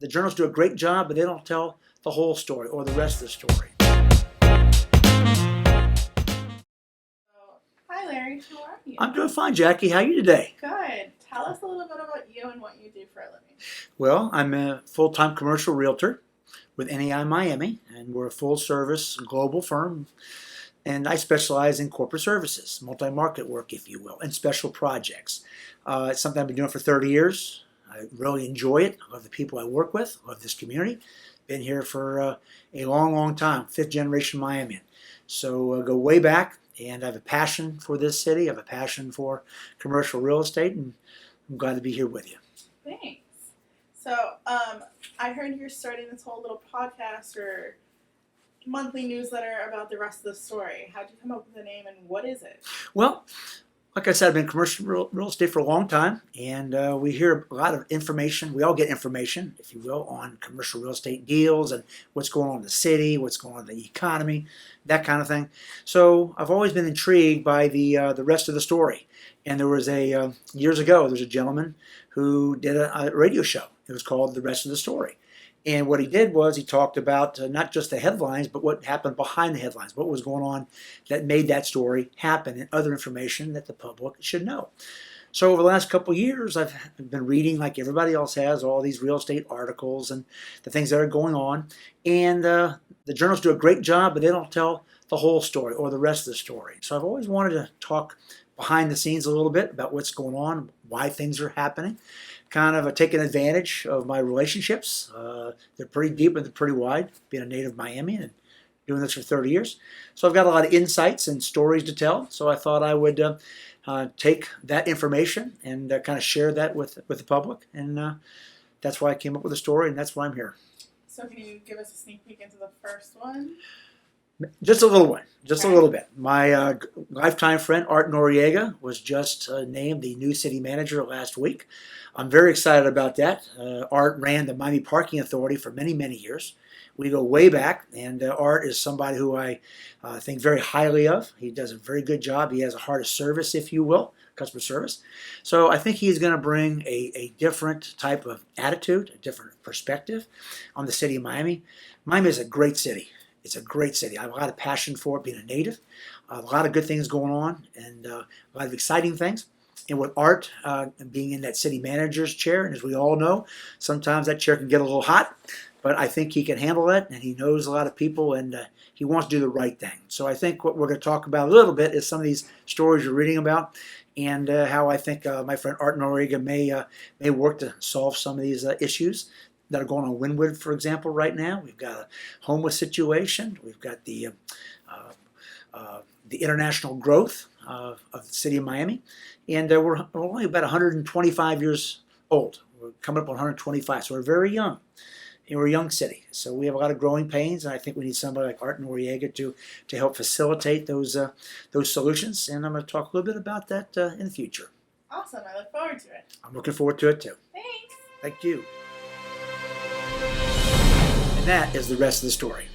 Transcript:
The journalists do a great job, but they don't tell the whole story or the rest of the story. Hi Larry, how are you? I'm doing fine, Jackie. How are you today? Good. Tell us a little bit about you and what you do for a living. Well, I'm a full-time commercial realtor with NAI Miami, and we're a full-service global firm, and I specialize in corporate services, multi-market work, if you will, and special projects. It's something I've been doing for 30 years. I really enjoy it. I love the people I work with. I love this community. Been here for a long, long time, fifth generation Miamian. So go way back, and I have a passion for this city. I have a passion for commercial real estate, and I'm glad to be here with you. Thanks. So I heard you're starting this whole little podcast or monthly newsletter about the rest of the story. How'd you come up with the name and what is it? Well, like I said, I've been in commercial real estate for a long time, and we hear a lot of information. We all get information, if you will, on commercial real estate deals and what's going on in the city, what's going on in the economy, that kind of thing. So I've always been intrigued by the rest of the story. And there was years ago, there was a gentleman who did a radio show. It was called The Rest of the Story. And what he did was he talked about not just the headlines, but what happened behind the headlines, what was going on that made that story happen, and other information that the public should know. So over the last couple of years, I've been reading, like everybody else has, all these real estate articles and the things that are going on. And the journalists do a great job, but they don't tell the whole story or the rest of the story. So I've always wanted to talk behind the scenes a little bit about what's going on, why things are happening, kind of taking advantage of my relationships. They're pretty deep and they're pretty wide, being a native Miamian and doing this for 30 years. So I've got a lot of insights and stories to tell. So I thought I would take that information and kind of share that with the public. And that's why I came up with the story, and that's why I'm here. So can you give us a sneak peek into the first one? Just a little one, just a little bit. My lifetime friend, Art Noriega, was just named the new city manager last week. I'm very excited about that. Art ran the Miami Parking Authority for many, many years. We go way back, and Art is somebody who I think very highly of. He does a very good job. He has a heart of service, if you will, customer service. So I think he's going to bring a different type of attitude, a different perspective on the city of Miami. Miami is a great city. It's a great city. I have a lot of passion for it, being a native. A lot of good things going on, and a lot of exciting things. And with Art being in that city manager's chair, and as we all know, sometimes that chair can get a little hot, but I think he can handle it, and he knows a lot of people, and he wants to do the right thing. So I think what we're going to talk about a little bit is some of these stories you're reading about, and how I think my friend Art Noriega may work to solve some of these issues that are going on in Wynwood, for example, right now. We've got a homeless situation. We've got the international growth of the city of Miami. And we're only about 125 years old. We're coming up on 125, so we're very young. And we're a young city. So we have a lot of growing pains, and I think we need somebody like Art Noriega to help facilitate those solutions. And I'm going to talk a little bit about that in the future. Awesome. I look forward to it. I'm looking forward to it, too. Thanks. Thank you. And that is the rest of the story.